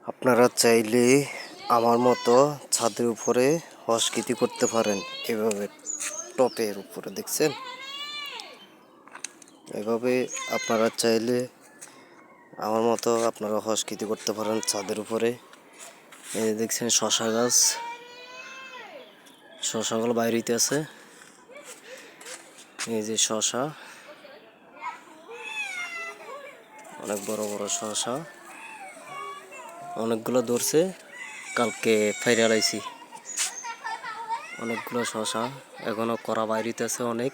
আপনারা চাইলে আমার মতো ছাদের উপরে হসকিতি করতে পারেন। এভাবে টপের উপরে দেখছেন, এভাবে আপনারা চাইলে আমার মতো আপনারা হসকিতি করতে পারেন ছাদের উপরে। এই দেখছেন শশা গাছ, শশাগুলো বাইরেতে আছে। এই যে শশা, অনেক বড় বড় শশা, অনেকগুলো ধরছে, কালকে ফাইরা লাইছি অনেকগুলো শশা, এখনো করা বাইরেতে আছে অনেক।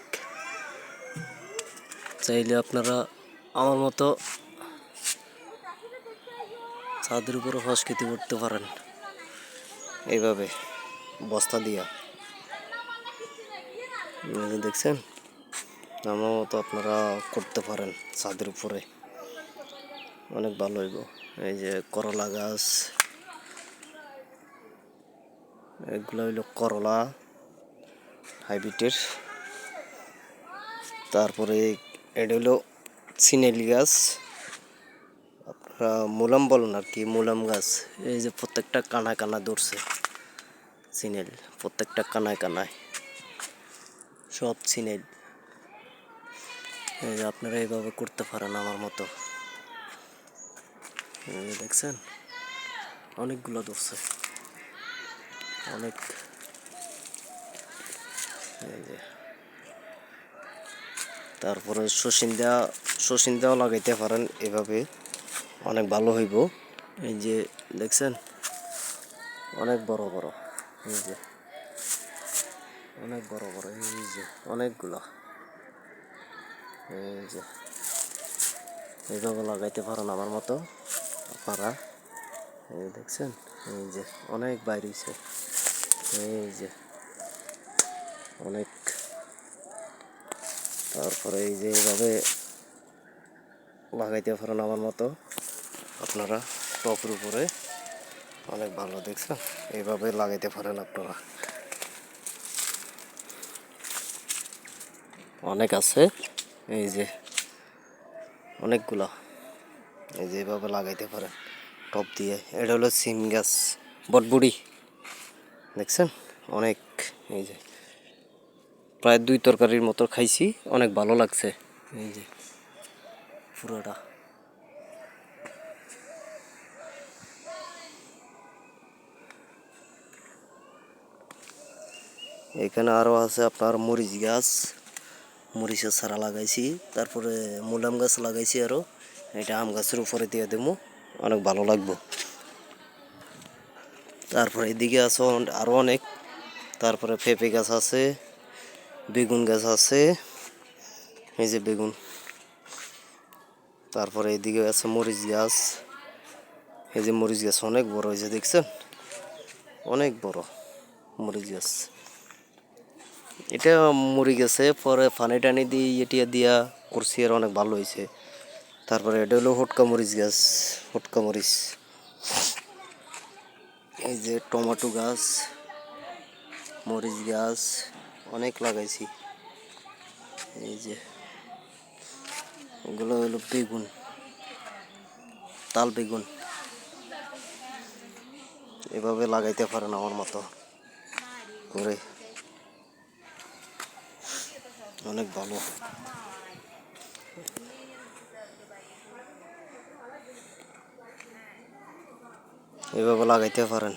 চাইলে আপনারা আমার মতো ছাদের উপরে হসকিতি করতে পারেন এইভাবে বস্তা দিয়া। দেখছেন, আমার মতো আপনারা করতে পারেন ছাদের উপরে, অনেক ভালো হইব। এই যে করলা গাছ, এগুলো হইল করলা হাইব্রিডের। তারপরে এটা হইল সিনেলি গাছ, আপনারা মুলাম বলেন আর কি, মুলাম গাছ। এই যে প্রত্যেকটা কানায় কানায় ধরছে সিনেল, প্রত্যেকটা কানায় কানায় সব সিনেল। এই যে আপনারা এইভাবে করতে পারেন আমার মতো। দেখছেন অনেকগুলো ধরছে, অনেক। এই যে তারপরে সসিন্দাও লাগাইতে পারেন এভাবে, অনেক ভালো হইব। এই যে দেখছেন অনেক বড় বড়, এই যে অনেক বড় বড়, এই যে অনেকগুলো। এই যে এইভাবে লাগাইতে পারেন আমার মতো আপনারা। এই দেখছেন, এই যে অনেক বাইরেছে, এই যে অনেক। তারপরে এই যে এইভাবে লাগাইতে পারেন আমার মতো আপনারা টপের উপরে, অনেক ভালো। দেখছেন এইভাবে লাগাইতে পারেন আপনারা, অনেক আছে। এই যে অনেকগুলা, এই যে এইভাবে লাগাইতে পারেন টপ দিয়ে। এটা হলো সিম গাছ, বটবুড়ি, দেখছেন অনেক। এই যে প্রায় 2 তরকারির মতো খাইছি, অনেক ভালো লাগছে। এই যে পুরোটা, এখানে আরো আছে আপনার মরিচ গাছ, মরিচের চারা লাগাইছি। তারপরে মুলাম গাছ লাগাইছি আরো, এটা আম গাছের উপরে দিয়ে দেবো, অনেক ভালো লাগবে। তারপরে এদিকে আছে আরো অনেক, তারপরে পেঁপে গাছ আছে, বেগুন গাছ আছে, এই যে বেগুন। তারপরে এদিকে আছে মরিচ গাছ, এই যে মরিচ গাছ অনেক বড় হয়েছে, দেখছেন অনেক বড় মরিচ গাছ। এটা মরি গেছে, পরে পানি টানি দিয়ে এটিয়া দিয়া করছি, আর অনেক ভালো হয়েছে। তারপরে এটা হলো হটকা মরিচ গাছ, হটকা মরিচ। এই যে টমেটো গাছ, মরিচ গাছ অনেক লাগাইছি। এই যে এগুলো হলো বেগুন, তাল বেগুন। এভাবে লাগাইতে পারেন আমার মতো করে, অনেক ভালো। এভাবে লাগাইতে পারেন।